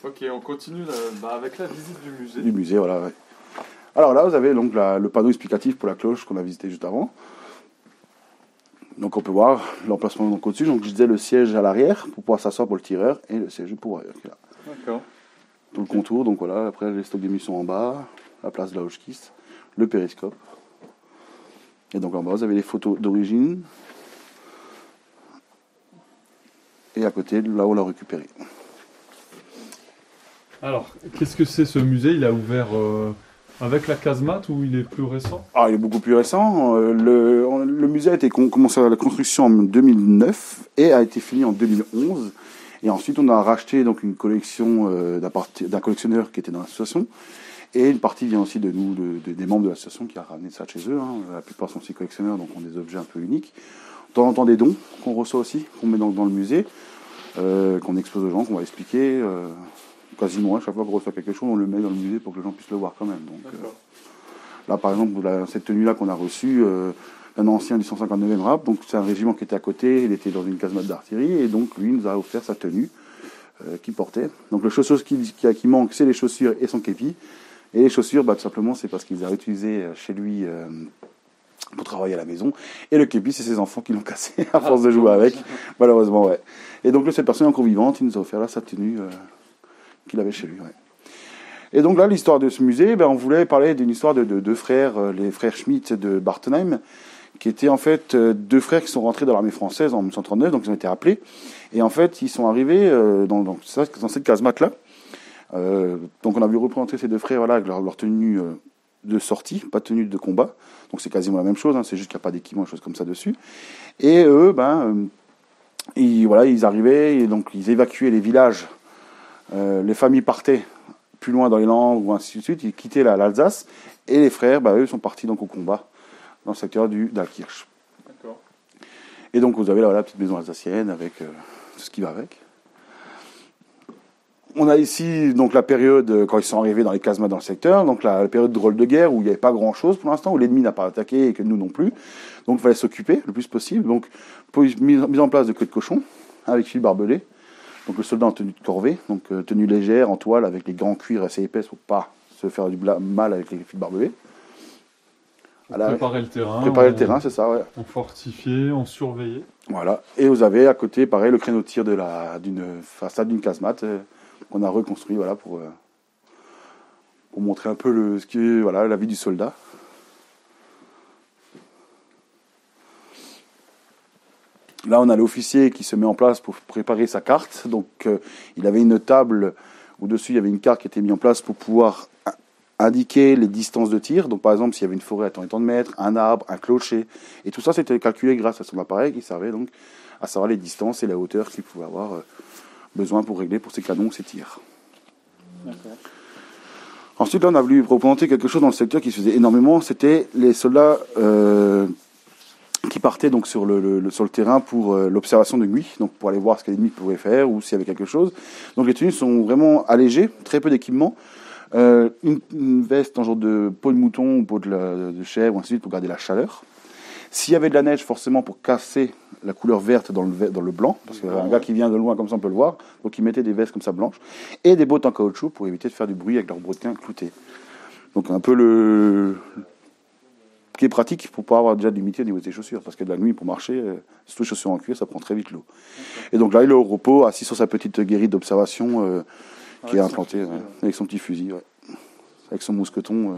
Ok, on continue avec la visite du musée. Du musée, voilà, ouais. Alors là, vous avez donc le panneau explicatif pour la cloche qu'on a visité juste avant. Donc on peut voir l'emplacement donc au-dessus. Donc je disais le siège à l'arrière pour pouvoir s'asseoir pour le tireur et le siège pour arrière qui est là. D'accord. Tout le contour, donc voilà, après les stocks d'émission en bas, la place de la Hochkiste, le périscope. Et donc en bas, vous avez les photos d'origine. Et à côté, là où on l'a récupéré. Alors, qu'est-ce que c'est ce musée? Il a ouvert avec la casemate ou il est plus récent? Ah, il est beaucoup plus récent. Le musée a été commencé à la construction en 2009 et a été fini en 2011. Et ensuite, on a racheté donc une collection d'un collectionneur qui était dans l'association. Et une partie vient aussi de nous, des membres de l'association qui a ramené ça de chez eux. Hein. La plupart sont aussi collectionneurs, donc ont des objets un peu uniques. De temps en temps, des dons qu'on reçoit aussi, qu'on met dans le musée, qu'on expose aux gens, qu'on va expliquer. Quasiment à chaque fois qu'on reçoit quelque chose, on le met dans le musée pour que les gens puissent le voir quand même. Donc, là, par exemple, cette tenue-là qu'on a reçue, un ancien du 159e RAP, donc c'est un régiment qui était à côté, il était dans une casemate d'artillerie, et donc lui nous a offert sa tenue qu'il portait. Donc le chaussure qui manque, c'est les chaussures et son képi. Et les chaussures, tout simplement, c'est parce qu'il les a utilisées chez lui pour travailler à la maison. Et le képi, c'est ses enfants qui l'ont cassé à force de jouer avec, malheureusement, ouais. Et donc cette personne est encore vivante, il nous a offert là sa tenue qu'il avait chez lui, ouais. Et donc là, l'histoire de ce musée, on voulait parler d'une histoire de deux frères, les frères Schmitt de Bartenheim, qui étaient en fait deux frères qui sont rentrés dans l'armée française en 1939, donc ils ont été appelés. Et en fait, ils sont arrivés dans cette casemate-là. Donc on a vu représenter ces deux frères voilà, avec leur tenue de sortie, pas tenue de combat. Donc c'est quasiment la même chose, hein, c'est juste qu'il n'y a pas d'équipement, des choses comme ça dessus. Et eux, ils arrivaient, et donc ils évacuaient les villages. Les familles partaient plus loin dans les Landes ou ainsi de suite, ils quittaient l'Alsace, et les frères, eux, sont partis donc au combat dans le secteur d'Alkirch. D'accord. Et donc vous avez là la petite maison alsacienne avec tout ce qui va avec. On a ici donc la période quand ils sont arrivés dans les casemates dans le secteur, donc la période de rôle de guerre où il n'y avait pas grand-chose pour l'instant, où l'ennemi n'a pas attaqué et que nous non plus. Donc il fallait s'occuper le plus possible. Donc mise en place de queue de cochon avec fil barbelé. Donc le soldat en tenue de corvée, donc tenue légère en toile avec les gants cuir assez épaisses pour pas se faire du mal avec les fils barbelés. Préparer le terrain. Préparer le terrain, c'est ça, ouais. On fortifiait, on surveillait. Voilà. Et vous avez à côté, pareil, le créneau de tir d'une façade d'une casemate qu'on a reconstruit, voilà, pour montrer un peu la vie du soldat. Là, on a l'officier qui se met en place pour préparer sa carte. Donc, il avait une table où dessus il y avait une carte qui était mise en place pour pouvoir indiquer les distances de tir. Donc, par exemple, s'il y avait une forêt à tant et tant de mètres, un arbre, un clocher. Et tout ça, c'était calculé grâce à son appareil qui servait donc à savoir les distances et la hauteur qu'il pouvait avoir besoin pour régler pour ses canons, ses tirs. D'accord. Ensuite, là, on a voulu représenter quelque chose dans le secteur qui se faisait énormément. C'était les soldats qui partaient donc sur le terrain pour l'observation de nuit, donc pour aller voir ce que l'ennemi pouvait faire ou s'il y avait quelque chose. Donc les tenues sont vraiment allégées, très peu d'équipement. Une veste en genre de peau de mouton ou peau de chèvre, ainsi de suite, pour garder la chaleur. S'il y avait de la neige, forcément pour casser la couleur verte dans le blanc, parce qu'un gars qui vient de loin comme ça on peut le voir, donc ils mettaient des vestes comme ça blanches, et des bottes en caoutchouc pour éviter de faire du bruit avec leurs brodequins cloutés. Donc un peu qui est pratique pour pas avoir déjà de l'humidité au niveau de ses chaussures, parce que de la nuit pour marcher, surtout les chaussures en cuir, ça prend très vite l'eau. Et donc là il est au repos, assis sur sa petite guérite d'observation qui est implantée avec son petit fusil, ouais. Avec son mousqueton.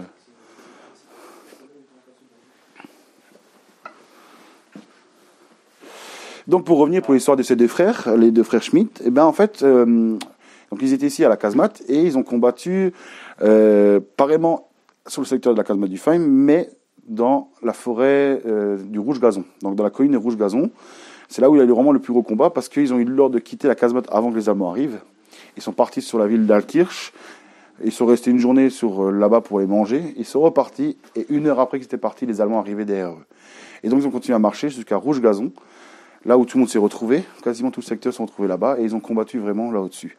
Donc pour revenir pour l'histoire de ces deux frères, les deux frères Schmitt, en fait, donc ils étaient ici à la casemate et ils ont combattu pareillement sur le secteur de la casemate du Feim, mais dans la forêt du Rouge Gazon, donc dans la colline du Rouge Gazon. C'est là où il y a eu vraiment le plus gros combat parce qu'ils ont eu l'ordre de quitter la casemate avant que les Allemands arrivent. Ils sont partis sur la ville d'Alkirch. Ils sont restés une journée là-bas pour les manger. Ils sont repartis et 1 heure après qu'ils étaient partis, les Allemands arrivaient derrière eux. Et donc ils ont continué à marcher jusqu'à Rouge Gazon, là où tout le monde s'est retrouvé. Quasiment tout le secteur s'est retrouvé là-bas et ils ont combattu vraiment là au-dessus.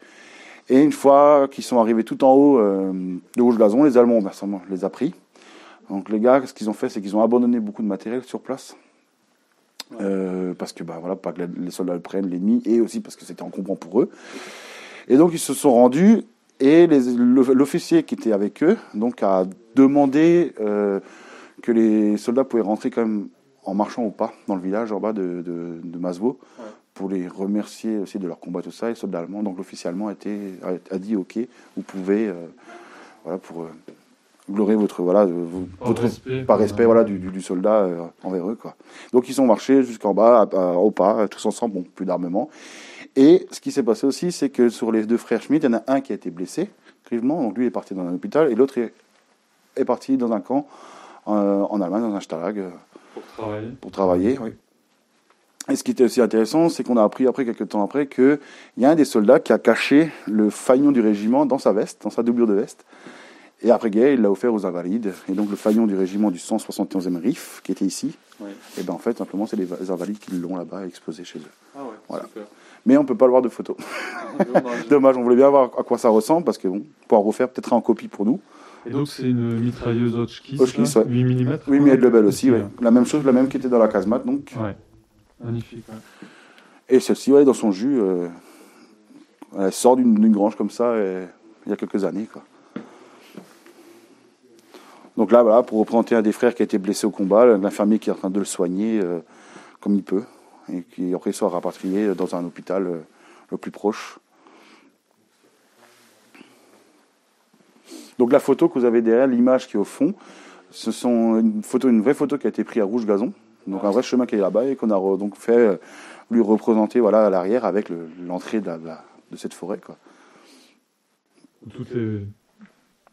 Et une fois qu'ils sont arrivés tout en haut de Rouge Gazon, les Allemands les a pris. Donc les gars, ce qu'ils ont fait, c'est qu'ils ont abandonné beaucoup de matériel sur place. Parce que pas que les soldats le prennent, l'ennemi, et aussi parce que c'était encombrant pour eux. Et donc ils se sont rendus Et l'officier qui était avec eux donc a demandé que les soldats pouvaient rentrer quand même en marchant au pas dans le village en bas de Masevaux, pour les remercier aussi de leur combat, tout ça. Et les soldats allemands, donc l'officier allemand a dit ok, vous pouvez, voilà, pour glorer votre par respect voilà, du soldat envers eux, quoi. Donc ils sont marchés jusqu'en bas au pas, tous ensemble, bon, plus d'armement. Et ce qui s'est passé aussi, c'est que sur les deux frères Schmitt, il y en a un qui a été blessé grièvement, donc lui est parti dans un hôpital, et l'autre est parti dans un camp en Allemagne, dans un Stalag, pour travailler. Oui. Et ce qui était aussi intéressant, c'est qu'on a appris quelques temps après, qu'il y a un des soldats qui a caché le fanion du régiment dans sa veste, dans sa doublure de veste. Et après-guerre, il l'a offert aux Invalides. Et donc le fanion du régiment du 171e RIF, qui était ici, et ben en fait, simplement, c'est les Invalides qui l'ont là-bas exposé chez eux. Ah ouais, voilà. Super. Mais on ne peut pas le voir de photo. Dommage, on voulait bien voir à quoi ça ressemble, parce que bon, pour en refaire peut-être en copie pour nous. Et donc c'est une mitrailleuse Hotchkiss, 8 mm 8 mm Lebel aussi, ouais. La même chose, la même qui était dans la casemate, donc. Ouais, magnifique. Ouais. Et celle-ci, ouais, dans son jus, elle sort d'une grange comme ça, il y a quelques années, quoi. Donc là, voilà, pour représenter un des frères qui a été blessé au combat, l'infirmier qui est en train de le soigner comme il peut, et qui après sera rapatrié dans un hôpital le plus proche. Donc la photo que vous avez derrière, l'image qui est au fond, ce sont une vraie photo qui a été prise à Rouge Gazon, donc un vrai chemin qui est là-bas et qu'on a donc fait lui représenter voilà, à l'arrière avec l'entrée de cette forêt, quoi. Toutes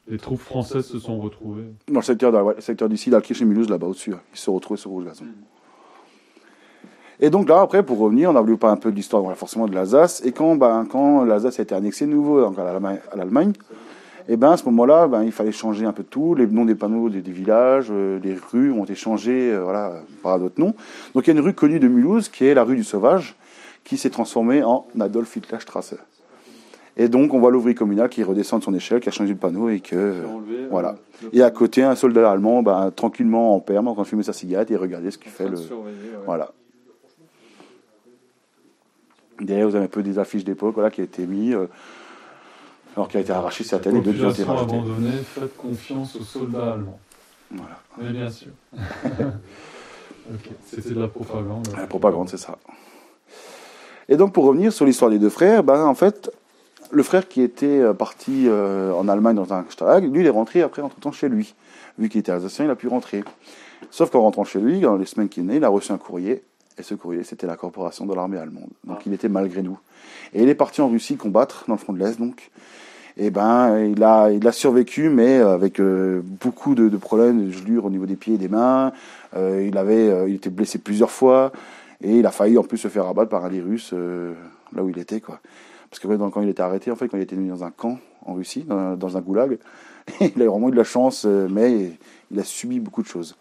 les troupes françaises se sont retrouvées. Dans le secteur d'ici, la Kirche-Mulhouse, là-bas au-dessus, ils se sont retrouvés sur Rouge Gazon. Et donc là, après, pour revenir, on a voulu parler un peu de l'histoire forcément de l'Alsace. Et quand l'Alsace a été annexée de nouveau donc à l'Allemagne, et ben à ce moment-là, il fallait changer un peu tout. Les noms des panneaux des villages, les rues ont été changées voilà, par d'autres noms. Donc il y a une rue connue de Mulhouse, qui est la rue du Sauvage, qui s'est transformée en Adolf Hitler Straße. Et donc on voit l'ouvrier communal qui redescend de son échelle, qui a changé le panneau et que voilà. Et à côté un soldat allemand, tranquillement en perme, en train de fumer sa cigarette et regarder ce qu'il fait. Voilà. Derrière, vous avez un peu des affiches d'époque, voilà, qui a été mis, alors qui a été arraché certaines et d'autres qui ont été rachetées. Abandonnée, faites confiance aux soldats allemands. Voilà. Mais bien sûr. Okay. C'était de la propagande. La propagande, c'est ça. Et donc pour revenir sur l'histoire des deux frères, en fait, le frère qui était parti en Allemagne dans un Stalag, lui, il est rentré après entre-temps chez lui. Vu qu'il était alsacien, il a pu rentrer. Sauf qu'en rentrant chez lui, dans les semaines qui venaient, il a reçu un courrier. Et ce courrier, c'était la corporation de l'armée allemande. Donc il était malgré nous. Et il est parti en Russie combattre, dans le front de l'Est, donc. Et il a survécu, mais avec beaucoup de problèmes de gelures au niveau des pieds et des mains. Il était blessé plusieurs fois. Et il a failli en plus se faire abattre par un des Russes, là où il était, quoi. Parce que quand il était arrêté, en fait, quand il était mis dans un camp en Russie, dans un goulag, il a vraiment eu de la chance, mais il a subi beaucoup de choses.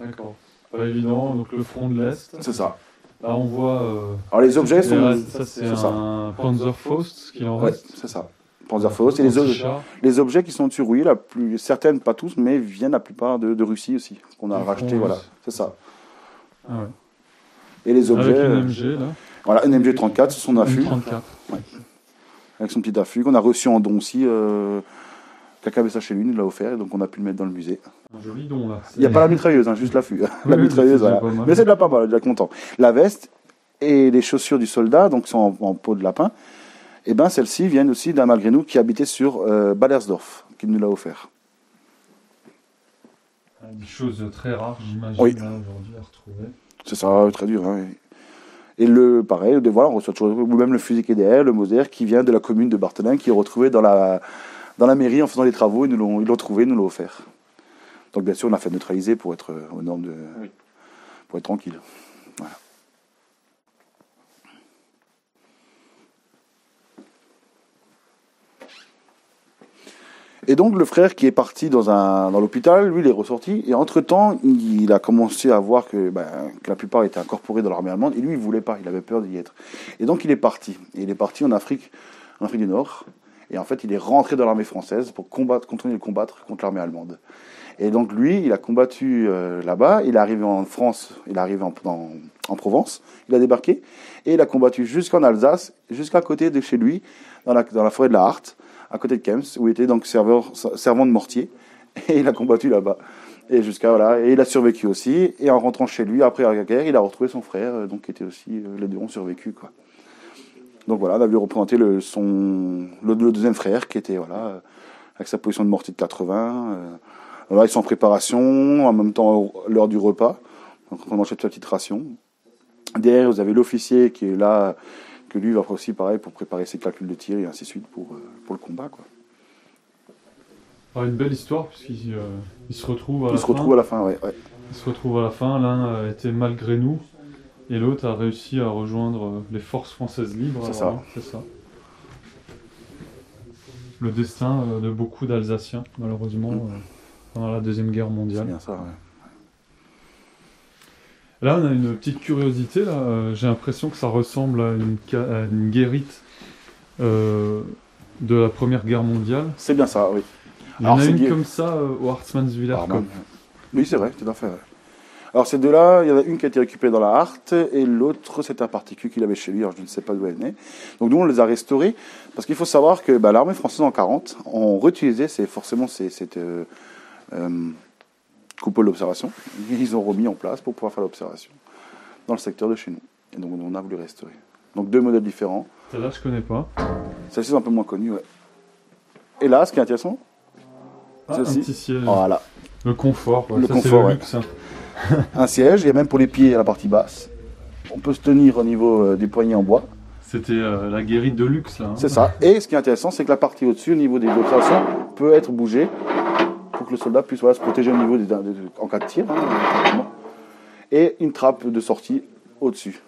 D'accord. Pas évident, donc le front de l'Est. C'est ça. Là, on voit. Alors les objets sont. Ça, c'est un Panzerfaust qui en reste. C'est ça. Panzerfaust. Et les objets qui sont dessus, oui, certaines, pas tous, mais viennent la plupart de Russie aussi. Qu'on a racheté, voilà. C'est ça. Ah ouais. Et les objets. Avec une MG, là. Voilà, une MG34, c'est son affût. MG34. Ouais. Avec son petit affût, qu'on a reçu en don aussi. Quelqu'un avait ça chez lui, il nous l'a offert, et donc on a pu le mettre dans le musée. Un joli don, là. Il n'y a pas la mitrailleuse, juste l'affût. La mitrailleuse, voilà. Mais c'est déjà pas mal, déjà content. La veste et les chaussures du soldat, donc sont en peau de lapin, et celles-ci viennent aussi d'un malgré nous qui habitait sur Ballersdorf, qui nous l'a offert. Des choses très rares, j'imagine, oui. Là, aujourd'hui, à retrouver. C'est ça, très dur. Hein. Et pareil, voilà, on reçoit toujours, ou même le fusil qui est derrière, le Moser, qui vient de la commune de Barthelin, qui est retrouvé dans la mairie en faisant les travaux, ils l'ont trouvé, ils nous l'ont offert. Donc bien sûr, on a fait neutraliser pour être aux normes pour être tranquille. Voilà. Et donc le frère qui est parti dans l'hôpital, lui il est ressorti, et entre-temps, il a commencé à voir que la plupart étaient incorporés dans l'armée allemande, et lui il voulait pas, il avait peur d'y être. Et donc il est parti. Et il est parti en Afrique du Nord. Et en fait, il est rentré dans l'armée française pour continuer de combattre contre l'armée allemande. Et donc lui, il a combattu là-bas, il est arrivé en France, il est arrivé en Provence, il a débarqué, et il a combattu jusqu'en Alsace, jusqu'à côté de chez lui, dans la forêt de la Harte, à côté de Kems, où il était donc servant de mortier, et il a combattu là-bas. Et et il a survécu aussi, et en rentrant chez lui, après la guerre, il a retrouvé son frère, donc qui était aussi, les deux ont survécu, quoi. Donc voilà, on a vu représenter le deuxième frère, qui était, voilà, avec sa position de mortier de 80, là, ils sont en préparation, en même temps, l'heure du repas, donc on mange cette petite ration. Derrière, vous avez l'officier qui est là, que lui va aussi, pareil, pour préparer ses calculs de tir, et ainsi de suite, pour le combat, quoi. Une belle histoire, puisqu'il se retrouve à la fin. Ils se retrouvent à la fin, ouais. Ils se retrouvent à la fin, l'un était malgré nous, et l'autre a réussi à rejoindre les forces françaises libres. C'est ça. C'est ça. Le destin de beaucoup d'Alsaciens, malheureusement, pendant la Deuxième Guerre mondiale. C'est bien ça, ouais. Là, on a une petite curiosité, là. J'ai l'impression que ça ressemble à une guérite de la Première Guerre mondiale. C'est bien ça, oui. Il y en a une comme ça au Hartmannswiller. Oui, c'est vrai, tout à fait. Ouais. Alors ces deux-là, il y en a une qui a été récupérée dans la Harte et l'autre, c'est un particule qu'il avait chez lui, alors je ne sais pas d'où elle venait. Donc nous, on les a restaurés parce qu'il faut savoir que l'armée française en 40, on réutilisait cette coupole d'observation. Ils ont remis en place pour pouvoir faire l'observation dans le secteur de chez nous. Et donc on a voulu restaurer. Donc deux modèles différents. Celle-là, je connais pas. Celle-ci, c'est un peu moins connue, ouais. Et là, ce qui est intéressant, un petit siège. Voilà. Le confort, le confort, c'est le luxe. Un siège, et même pour les pieds à la partie basse. On peut se tenir au niveau des poignets en bois. C'était la guérite de luxe, là. C'est ça. Et ce qui est intéressant, c'est que la partie au-dessus, au niveau des observations, peut être bougée pour que le soldat puisse se protéger au niveau en cas de tir. Et une trappe de sortie au-dessus.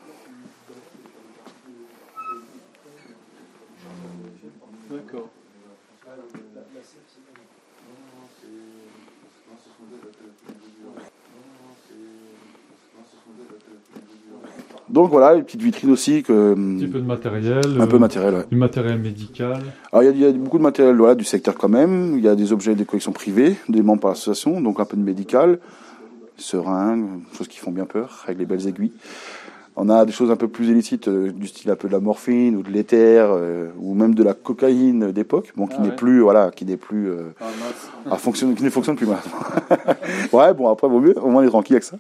D'accord. Donc voilà, les petites vitrines aussi. Un petit peu de matériel. Un peu de matériel, ouais. Du matériel médical. Alors il y a beaucoup de matériel, voilà, du secteur quand même. Il y a des objets de collection privée, des membres par l'association, donc un peu de médical, seringues, choses qui font bien peur, avec les belles aiguilles. On a des choses un peu plus illicites, du style un peu de la morphine ou de l'éther, ou même de la cocaïne d'époque, bon, qui n'est plus, qui ne fonctionne plus maintenant. Ouais, bon, après, vaut mieux, au moins on est tranquille avec ça.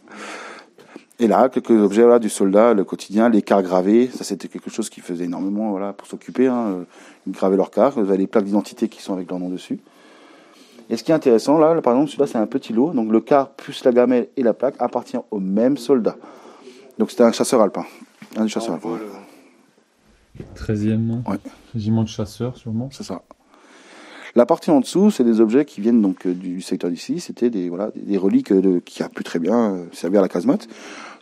Et là, quelques objets du soldat, le quotidien, les cartes gravées, ça c'était quelque chose qui faisait énormément pour s'occuper, ils gravaient leurs cartes, vous avez les plaques d'identité qui sont avec leur nom dessus. Et ce qui est intéressant, là, par exemple, celui-là c'est un petit lot, donc le quart plus la gamelle et la plaque appartient au même soldat. Donc c'était un chasseur alpin, un des chasseurs alpins. 13e régiment de chasseurs, sûrement. C'est ça. La partie en dessous, c'est des objets qui viennent donc du secteur d'ici. C'était des reliques qui a pu très bien servir à la casemate.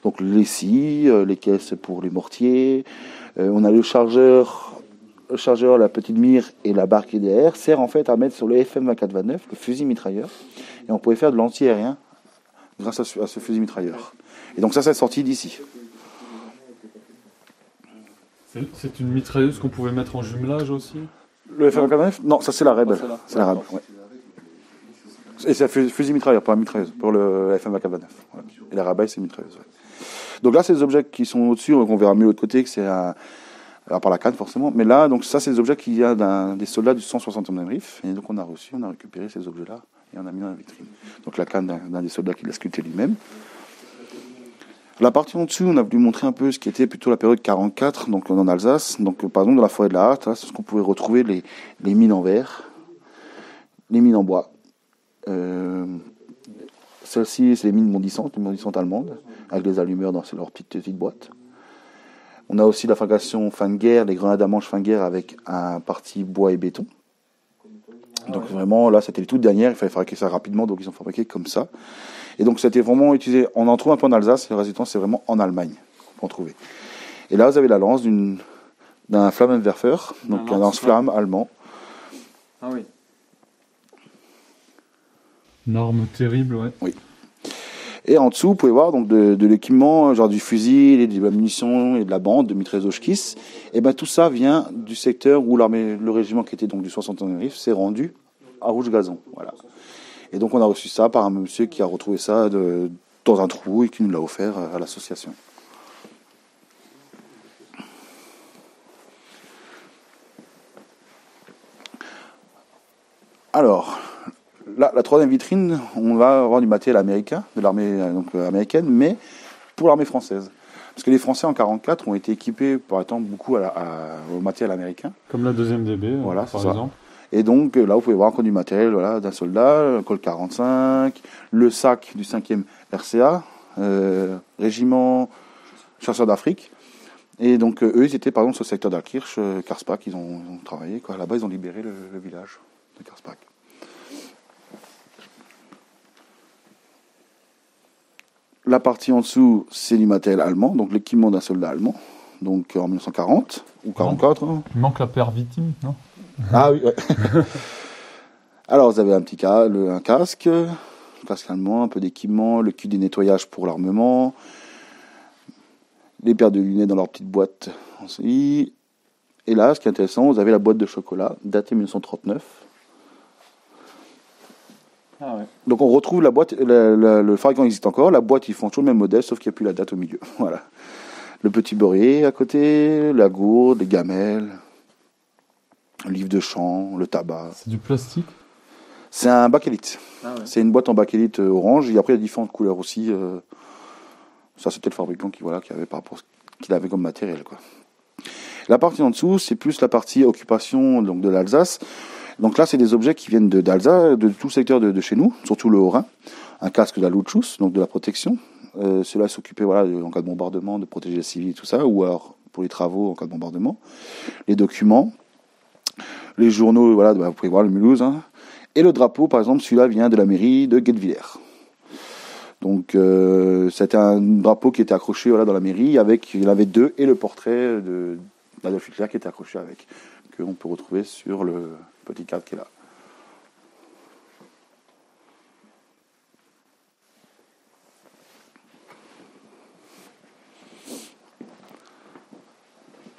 Donc les scies, les caisses pour les mortiers. On a le chargeur, la petite mire et la barre qui est derrière sert en fait à mettre sur le FM 24-29, le fusil mitrailleur. Et on pouvait faire de l'anti-aérien grâce à ce fusil mitrailleur. Et donc ça, c'est sorti d'ici. C'est une mitrailleuse qu'on pouvait mettre en jumelage aussi ? Le FM-29 ? Non, ça c'est la Rebel. C'est la Rebel, ouais. Et c'est un fusil mitrailleur, pas une mitrailleuse, pour le FM-29. Ouais. Et la Rebel, c'est une mitrailleuse. Ouais. Donc là, c'est des objets qui sont au-dessus, donc on verra mieux de l'autre côté, que c'est à part la canne forcément. Mais là, donc ça, c'est des objets qui viennent des soldats du 160e RIF. Et donc on a récupéré ces objets-là et on a mis dans la vitrine. Donc la canne d'un des soldats qui l'a sculpté lui-même. La partie en dessous, on a voulu montrer un peu ce qui était plutôt la période 44, donc en Alsace. Donc par exemple, dans la forêt de la Harte, c'est ce qu'on pouvait retrouver les mines en verre, les mines en bois. Celles-ci, c'est les mines mondissantes allemandes, avec les allumeurs dans leur petite boîte. On a aussi la fabrication fin de guerre, les grenades à manche fin de guerre avec un parti bois et béton. Donc vraiment, là, c'était les toutes dernières, il fallait fabriquer ça rapidement, donc ils ont fabriqué comme ça. Et donc c'était vraiment utilisé, on en trouve un peu en Alsace, le reste du temps c'est vraiment en Allemagne qu'on trouver. Et là vous avez la lance d'un Flammenwerfer, donc un lance-flamme allemand. Ah oui. Une arme terrible, ouais. Oui. Et en dessous, vous pouvez voir donc de l'équipement, genre du fusil, de la munition et de la bande de mitrailleuse Hotchkiss. Et ben tout ça vient du secteur où le régiment qui était donc du 61e RIF s'est rendu à Rouge Gazon. Voilà. Et donc on a reçu ça par un monsieur qui a retrouvé ça dans un trou et qui nous l'a offert à l'association. Alors, là, la troisième vitrine, on va avoir du matériel américain, de l'armée américaine, mais pour l'armée française. Parce que les Français en 1944 ont été équipés, par exemple, beaucoup au matériel américain. Comme la deuxième DB, voilà, par exemple. Et donc là, vous pouvez voir encore du matériel d'un soldat, le Colt 45, le sac du 5e RCA, régiment chasseurs d'Afrique. Et donc eux, ils étaient par exemple sur le secteur d'Alkirch, Karspach, ils ont travaillé. Là-bas, ils ont libéré le village de Karspach. La partie en dessous, c'est du matériel allemand, donc l'équipement d'un soldat allemand, donc en 1940 ou 1944. Il manque la paire victime, non? Ah oui, ouais. Alors, vous avez un casque allemand, un peu d'équipement, le kit de nettoyage pour l'armement, les paires de lunettes dans leur petite boîte. Et là, ce qui est intéressant, vous avez la boîte de chocolat, datée 1939. Ah ouais. Donc on retrouve la boîte, le fabricant existe encore, la boîte ils font toujours le même modèle, sauf qu'il n'y a plus la date au milieu. Voilà. Le petit beurrier à côté, la gourde, les gamelles, le livre de chant, le tabac. C'est du plastique? C'est un bakélite. Ah ouais. C'est une boîte en bakélite orange, et après il y a différentes couleurs aussi. Ça c'était le fabricant qui avait par rapport à ce qu'il avait comme matériel, quoi. La partie en dessous, c'est plus la partie occupation donc, de l'Alsace. Donc là, c'est des objets qui viennent d'Alsace, de tout le secteur de chez nous, surtout le Haut-Rhin. Un casque de la Lutzschutz, donc de la protection. Cela s'occupait en cas de bombardement, de protéger les civils et tout ça, ou alors pour les travaux en cas de bombardement. Les documents, les journaux, vous pouvez voir le Mulhouse. Hein. Et le drapeau, par exemple, celui-là vient de la mairie de Guebwiller. Donc c'était un drapeau qui était accroché dans la mairie, il y en avait deux, et le portrait d'Adolf Hitler qui était accroché avec, qu'on peut retrouver sur le petit cadre qui est là.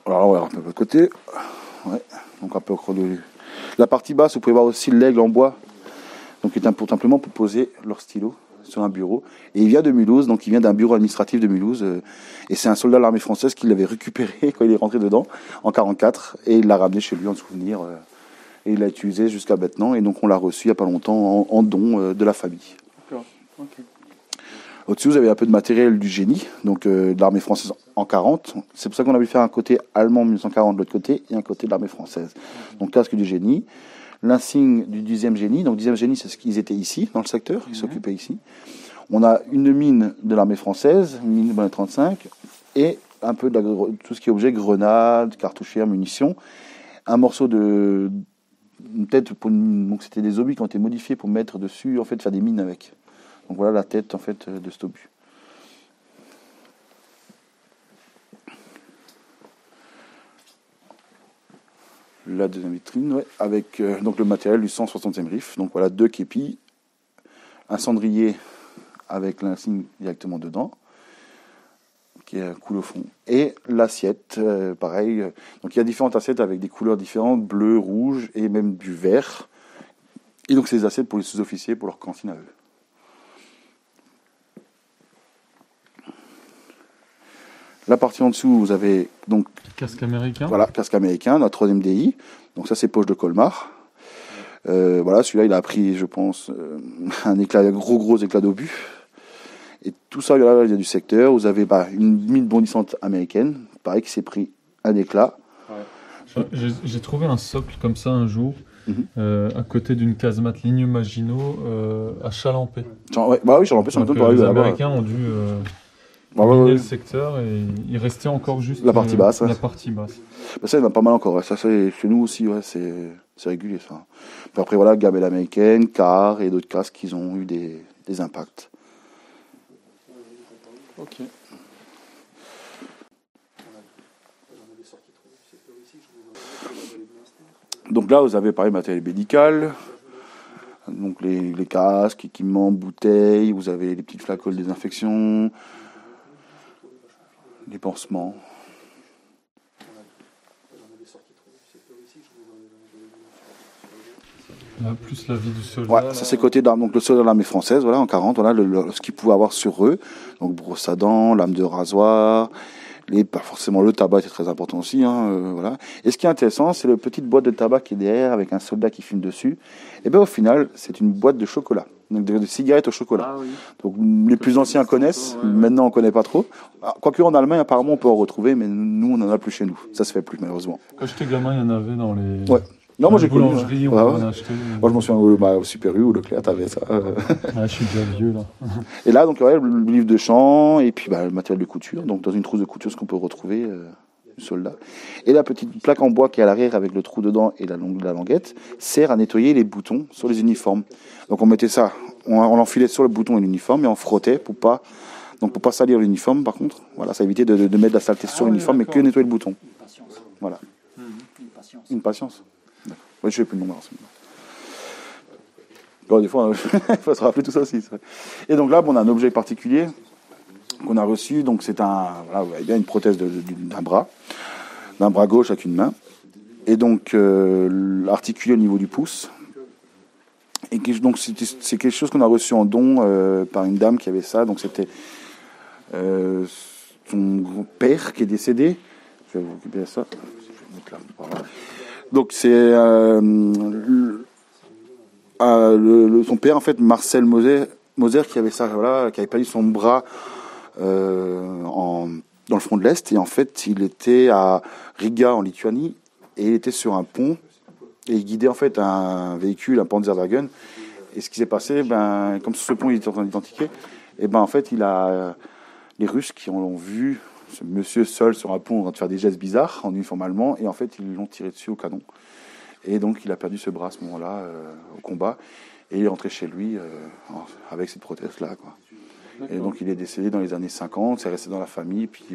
Alors on va voir un peu de l'autre côté. Ouais. Donc un peu la partie basse, vous pouvez voir aussi l'aigle en bois, donc qui est simplement pour poser leur stylo sur un bureau. Et il vient de Mulhouse, donc il vient d'un bureau administratif de Mulhouse. Et c'est un soldat de l'armée française qui l'avait récupéré quand il est rentré dedans en 1944, et il l'a ramené chez lui en souvenir. Et il l'a utilisé jusqu'à maintenant, et donc on l'a reçu il n'y a pas longtemps en don de la famille. D'accord. Okay. Au-dessus, vous avez un peu de matériel du génie, donc de l'armée française en 1940. C'est pour ça qu'on a voulu faire un côté allemand en 1940 de l'autre côté, et un côté de l'armée française. Donc casque du génie, l'insigne du 10e génie. Donc 10e génie, c'est ce qu'ils étaient ici, dans le secteur, ils s'occupaient ici. On a une mine de l'armée française, une mine de 35, et un peu de tout ce qui est objet, grenades, cartouchières, munitions. Un morceau une tête, donc c'était des obus qui ont été modifiés pour mettre dessus, en fait, faire des mines avec. Donc voilà la tête, en fait, de cet obus. La deuxième vitrine, avec donc le matériel du 160e RIF. Donc voilà, 2 képis, un cendrier avec l'insigne directement dedans, qui est cool au fond, et l'assiette, pareil. Donc il y a différentes assiettes avec des couleurs différentes, bleu, rouge et même du vert. Et donc c'est des assiettes pour les sous-officiers, pour leur cantine à eux. La partie en dessous, vous avez donc casque américain. Voilà, casque américain, notre 3e DI. Donc ça, c'est poche de Colmar. Voilà, celui-là, il a pris, je pense, un gros éclat d'obus. Et tout ça, là, il y a du secteur. Vous avez une mine bondissante américaine, pareil, qui s'est pris un éclat. Ouais. J'ai trouvé un socle comme ça un jour, à côté d'une casemate ligne Maginot à Chalampé. Oui, Chalampé, ça m'étonne pas. Les Américains ont dû miner le secteur, et il restait encore juste la partie basse. La partie basse. Ça, il y en a pas mal encore. Ça, chez nous aussi, c'est régulier, ça. Puis après, voilà, gamelle américaine, car et d'autres casques qui ont eu des impacts. Ok. Donc là, vous avez pareil matériel médical, donc les casques, équipements, bouteilles, vous avez les petites flacoles de désinfection, les pansements. Là, plus la vie du soldat. Ouais, là. ça c'est côté d'armes. Donc le soldat de l'armée française, voilà, en 40, voilà ce qu'ils pouvaient avoir sur eux. Donc brosse à dents, lame de rasoir, pas forcément le tabac était très important aussi, hein, voilà. Et ce qui est intéressant, c'est le petite boîte de tabac qui est derrière avec un soldat qui fume dessus. Et ben au final, c'est une boîte de chocolat, donc de cigarettes au chocolat. Ah oui. Donc les plus anciens connaissent, ouais. maintenant on connaît pas trop. Quoique en Allemagne apparemment on peut en retrouver, mais nous on en a plus chez nous. Ça se fait plus malheureusement. Quand j'étais gamin, il y en avait dans les. Ouais. Non, moi j'ai connu. boulangeries, on Ouais, en ouais. a acheté. Moi je m'en souviens au Super U ou Leclerc, t'avais ça. Ah, je suis déjà vieux là. Et là, donc, ouais, le livre de chant et puis le matériel de couture. Donc, dans une trousse de couture, ce qu'on peut retrouver du soldat. Et la petite plaque en bois qui est à l'arrière avec le trou dedans et la languette sert à nettoyer les boutons sur les uniformes. Donc, on mettait ça, on l'enfilait sur le bouton et l'uniforme et on frottait pour pas salir l'uniforme. Par contre, voilà, ça évitait de mettre de la saleté sur l'uniforme, mais que nettoyer le bouton. Une patience. Voilà. Une patience. Une patience. D'accord. Ouais, je sais plus le nom. Alors, bon, des fois, il faut se rappeler tout ça aussi. C'est vrai. Et donc là, on a un objet particulier qu'on a reçu. Donc c'est il y a une prothèse d'un bras gauche avec une main, et donc articulé au niveau du pouce. Et donc c'est quelque chose qu'on a reçu en don par une dame qui avait ça. Donc c'était son père qui est décédé. Je vais vous récupérer ça. Je vais mettre là. Voilà. Donc c'est son père, en fait, Marcel Moser qui avait ça, voilà, qui avait perdu son bras dans le front de l'Est, et en fait il était à Riga en Lituanie et il était sur un pont et il guidait en fait un véhicule, un Panzerwagen. Et ce qui s'est passé, comme sur ce pont il était en train d'identifier, et en fait les Russes qui l'ont vu, ce monsieur seul sur un pont en train de faire des gestes bizarres en uniforme allemand, et en fait ils l'ont tiré dessus au canon. Et donc il a perdu ce bras à ce moment-là au combat, et il est rentré chez lui avec cette prothèse-là, quoi. Et donc il est décédé dans les années 50, c'est resté dans la famille, et puis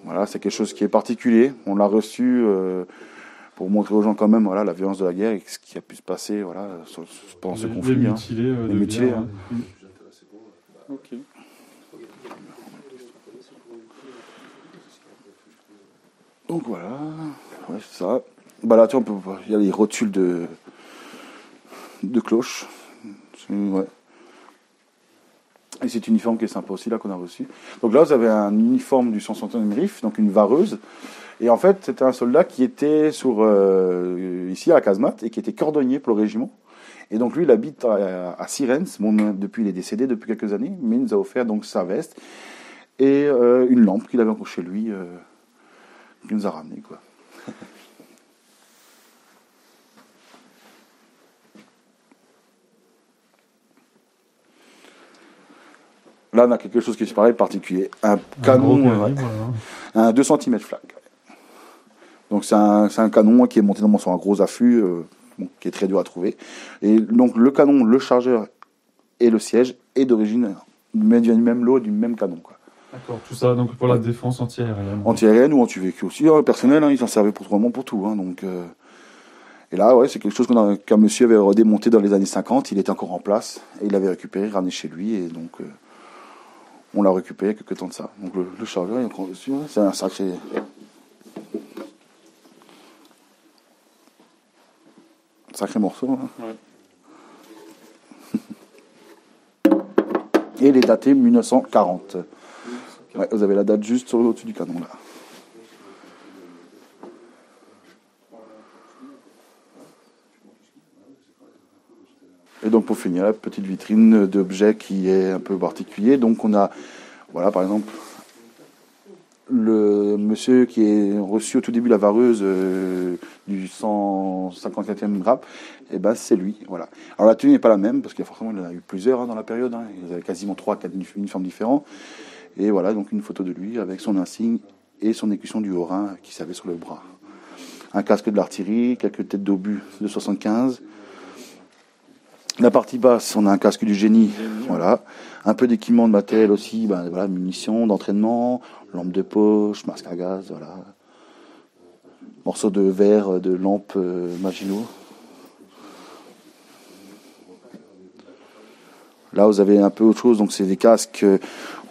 voilà, c'est quelque chose qui est particulier. On l'a reçu pour montrer aux gens quand même, voilà, la violence de la guerre et ce qui a pu se passer, voilà, pendant ce conflit. Les mutilés, les mutilés. guerre, Hein. Ok. Donc voilà, ouais, c'est ça. Là, tu vois, il y a les rotules de cloches. Ouais. Et c'est un uniforme qui est sympa aussi, là, qu'on a reçu. Donc là, vous avez un uniforme du 161e RIF, donc une vareuse. Et en fait, c'était un soldat qui était ici à la casemate et qui était cordonnier pour le régiment. Et donc lui, il habite à Sirens. Bon, depuis, il est décédé depuis quelques années, mais il nous a offert donc sa veste et une lampe qu'il avait encore chez lui, qu'il nous a ramené, quoi. Là, on a quelque chose qui est pareil, particulier. Un canon, un 2 cm flag. Donc, c'est un canon qui est monté sur un gros affût, qui est très dur à trouver. Et donc, le canon, le chargeur et le siège est d'origine du même lot, du même canon, quoi. D'accord, tout ça donc pour la défense anti-aérienne. Anti-aérienne ou anti-vécu aussi. Hein, personnel, ils s'en servaient vraiment pour tout. Hein, donc, et là, ouais, c'est quelque chose qu'un monsieur avait redémonté dans les années 50. Il était encore en place et il l'avait récupéré, ramené chez lui. Et donc, on l'a récupéré quelques temps de ça. Donc, le chargeur, il est encore dessus. Hein, c'est un sacré morceau. Hein. Ouais. Et il est daté 1940. Ouais, vous avez la date juste au-dessus du canon, là. Et donc pour finir, la petite vitrine d'objets qui est un peu particulier. Donc on a, voilà, par exemple, le monsieur qui est reçu au tout début la vareuse du 154e grappe, et c'est lui, voilà. Alors la tenue n'est pas la même, parce qu'il y a forcément, il y en a eu plusieurs dans la période, hein. Il y avait quasiment 3-4 uniformes différents. Et voilà, donc une photo de lui avec son insigne et son écusson du Haut-Rhin qui s'avait sur le bras. Un casque de l'artillerie, quelques têtes d'obus de 75. La partie basse, on a un casque du génie, voilà. Un peu d'équipement de matériel aussi, voilà, munitions, d'entraînement, lampe de poche, masque à gaz, voilà. Morceaux de verre, de lampes Maginot. Là, vous avez un peu autre chose, donc c'est des casques.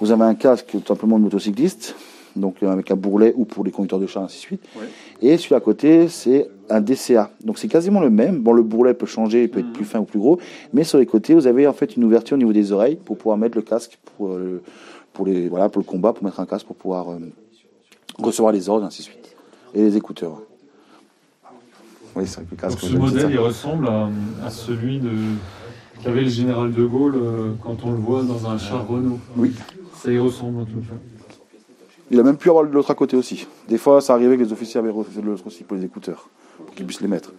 Vous avez un casque tout simplement de motocycliste, donc avec un bourrelet ou pour les conducteurs de chars, ainsi de suite. Ouais. Et celui à côté, c'est un DCA. Donc c'est quasiment le même. Bon, le bourrelet peut changer, il peut être plus fin ou plus gros, mais sur les côtés, vous avez en fait une ouverture au niveau des oreilles pour pouvoir mettre le casque pour le combat, pour mettre un casque pour pouvoir recevoir les ordres, ainsi de suite. Et les écouteurs. Oui, c'est vrai que le casque. Donc ce modèle, il ressemble à celui qu'avait le général de Gaulle quand on le voit dans un char Renault. Oui. Ça y ressemble en tout cas. Il a même pu avoir l'autre à côté aussi. Des fois, ça arrivait que les officiers avaient refusé l'autre aussi pour les écouteurs, pour qu'ils puissent les mettre.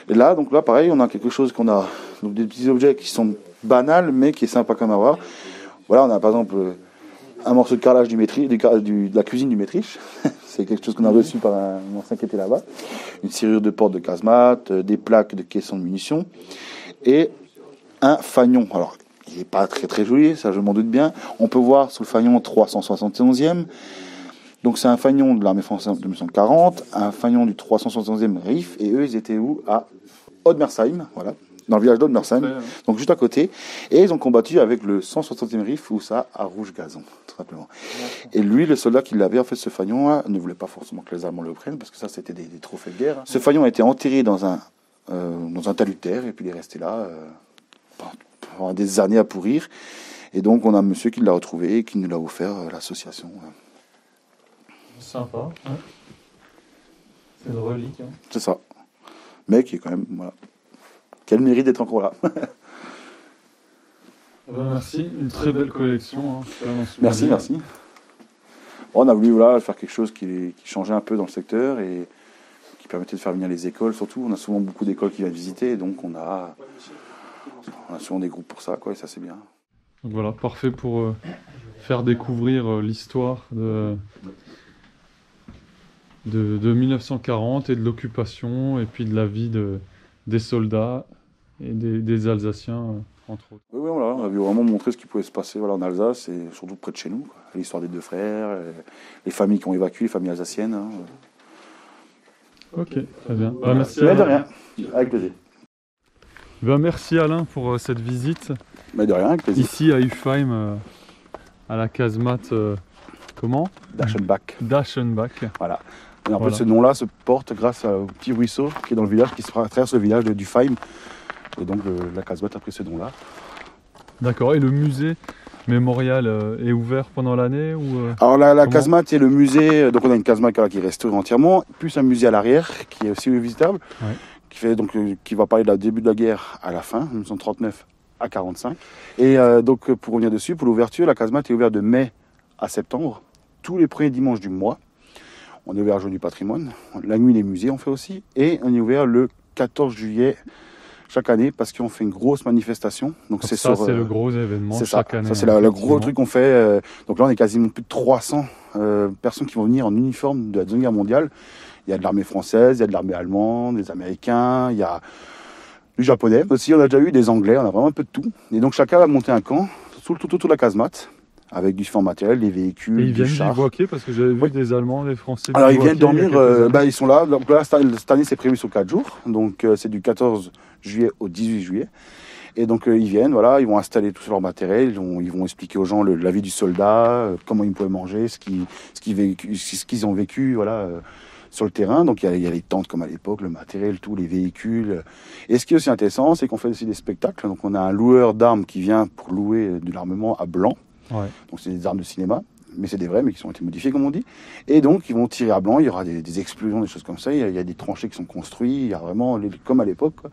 Et là, pareil, on a quelque chose donc des petits objets qui sont banals, mais qui est sympa comme à voir. Voilà, on a par exemple un morceau de carrelage de la cuisine du Métriche. C'est quelque chose qu'on a reçu par un ancien qui était là-bas. Une serrure de porte de casemate, des plaques de caissons de munitions et un fanion. Alors, il n'est pas très très joli, ça je m'en doute bien. On peut voir sur le fanion 371e. Donc c'est un fanion de l'armée française de 1940, un fanion du 371e RIF, et eux ils étaient où? À Oddmersheim, voilà, dans le village d'Oddmersheim, donc juste à côté. Et ils ont combattu avec le 160e RIF, ou ça, à Rouge-Gazon, tout simplement. Et lui, le soldat qui l'avait, en fait, ce fanion-là, ne voulait pas forcément que les Allemands le prennent, parce que ça c'était des trophées de guerre. Ce fanion a été enterré dans un talus de terre, et puis il est resté là pendant des années à pourrir. Et donc on a un monsieur qui l'a retrouvé et qui nous l'a offert à l'association. Sympa. Ouais. C'est une relique. Hein. C'est ça. Mais qui est quand même, voilà, qui a le mérite d'être encore là. Merci, une très belle collection. Hein. Merci. Bon, on a voulu faire quelque chose qui changeait un peu dans le secteur et qui permettait de faire venir les écoles surtout. On a souvent beaucoup d'écoles qui viennent visiter, donc on a souvent des groupes pour ça, quoi, et ça c'est bien. Donc voilà, parfait pour faire découvrir l'histoire de 1940 et de l'occupation et puis de la vie des soldats et des Alsaciens, entre autres. Oui, voilà, on a vu vraiment montrer ce qui pouvait se passer en Alsace et surtout près de chez nous, quoi. L'histoire des deux frères, les familles qui ont évacué, les familles alsaciennes. Hein. Ok, très bien. Merci. De rien, avec plaisir. Merci Alain pour cette visite. De rien, avec plaisir. Ici à Ufheim, à la casemate, comment? Daschenbach. Voilà. Et en fait, ce nom-là se porte grâce au petit ruisseau qui est dans le village, qui traverse le village d'Ufheim. Et donc la casemate a pris ce nom-là. D'accord. Et le musée mémorial est ouvert pendant l'année ou Alors la casemate et le musée, donc on a une casemate qui est restaurée entièrement, plus un musée à l'arrière qui est aussi visitable. Ouais. Qui va parler du début de la guerre à la fin, 1939 à 1945. Et donc pour revenir dessus, pour l'ouverture, la casemate est ouverte de mai à septembre, tous les premiers dimanches du mois. On est ouvert le jour du patrimoine, la nuit des musées on fait aussi, et on est ouvert le 14 juillet chaque année parce qu'on fait une grosse manifestation. Donc c'est le gros événement chaque année. Ça c'est le gros truc qu'on fait. Donc là on est quasiment plus de 300 personnes qui vont venir en uniforme de la Deuxième Guerre mondiale. Il y a de l'armée française, il y a de l'armée allemande, des Américains, il y a du japonais aussi, on a déjà eu des Anglais, on a vraiment un peu de tout. Et donc chacun va monter un camp, tout autour de la casemate, avec du différent matériel, des véhicules, et ils viennent bivouaquer parce que j'avais vu des Allemands, des Français. Alors ils viennent dormir, ils sont là. Donc là, cette année c'est prévu sur 4 jours, donc c'est du 14 juillet au 18 juillet. Et donc ils viennent, voilà, ils vont installer tout leur matériel, ils vont expliquer aux gens la vie du soldat, comment ils pouvaient manger, ce qu'ils ont vécu, voilà. Sur le terrain, donc il y a les tentes comme à l'époque, le matériel, tous les véhicules. Et ce qui est aussi intéressant, c'est qu'on fait aussi des spectacles. Donc on a un loueur d'armes qui vient pour louer de l'armement à blanc. Ouais. Donc c'est des armes de cinéma, mais c'est des vrais, mais qui ont été modifiés comme on dit. Et donc ils vont tirer à blanc, il y aura des explosions, des choses comme ça. Il y a des tranchées qui sont construites, il y a vraiment comme à l'époque, quoi.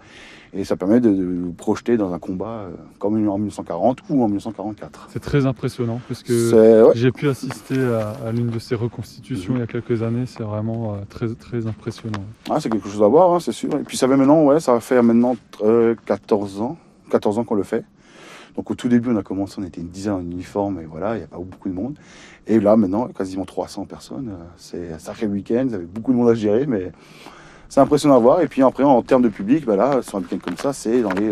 Et ça permet de projeter dans un combat comme en 1940 ou en 1944. C'est très impressionnant parce que j'ai pu assister à l'une de ces reconstitutions il y a quelques années. C'est vraiment très, très impressionnant. Ah, c'est quelque chose à voir, hein, c'est sûr. Et puis ça va faire maintenant 14 ans qu'on le fait. Donc au tout début, on a commencé, on était une dizaine en uniforme et voilà, il n'y a pas beaucoup de monde. Et là, maintenant, quasiment 300 personnes. C'est un sacré week-end, vous avez beaucoup de monde à gérer, mais c'est impressionnant à voir. Et puis après, en termes de public, là, sur un week-end comme ça, c'est dans les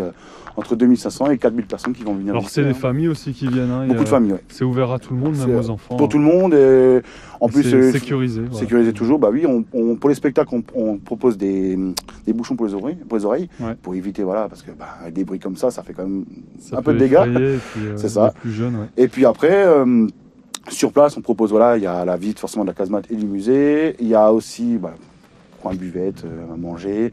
entre 2500 et 4000 personnes qui vont venir. Alors c'est les familles aussi qui viennent. Hein, beaucoup de familles, oui. C'est ouvert à tout le monde, même aux enfants. Pour tout le monde. Et en plus, c'est sécurisé. Sécurisé toujours. Bah oui, pour les spectacles, on propose des bouchons pour les oreilles, ouais. Pour éviter, voilà, parce que avec des bruits comme ça fait quand même un peu de dégâts. Puis, c'est ça. Les plus jeunes, ouais. Et puis après, Sur place, on propose, voilà, il y a la visite forcément de la casemate et du musée. Il y a aussi coin buvette, à manger.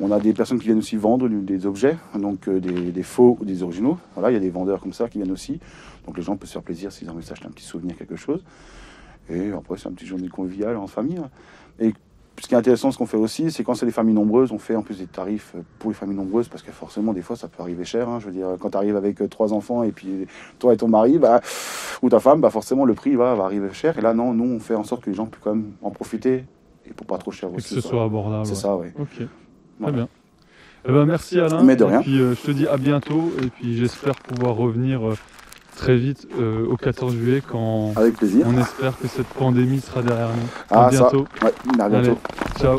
On a des personnes qui viennent aussi vendre des objets, donc des faux ou des originaux. Voilà, il y a des vendeurs comme ça qui viennent aussi. Donc les gens peuvent se faire plaisir s'ils ont envie de s'acheter un petit souvenir, quelque chose. Et après, c'est un petit journée conviviale en famille. Et ce qui est intéressant, ce qu'on fait aussi, c'est quand c'est des familles nombreuses, on fait en plus des tarifs pour les familles nombreuses, parce que forcément, des fois, ça peut arriver cher. Je veux dire, quand tu arrives avec 3 enfants et puis toi et ton mari, ou ta femme, forcément, le prix va arriver cher. Et là, non, nous, on fait en sorte que les gens puissent quand même en profiter, et pour pas trop cher aussi. Et que ce soit abordable. C'est ça, oui. Ok, très bien. Eh ben, merci Alain. Mais de rien. Et puis je te dis à bientôt, et puis j'espère pouvoir revenir très vite au 14 juillet quand Avec plaisir. on espère que cette pandémie sera derrière nous. À bientôt. Ça. Ouais, à bientôt. Allez, ciao.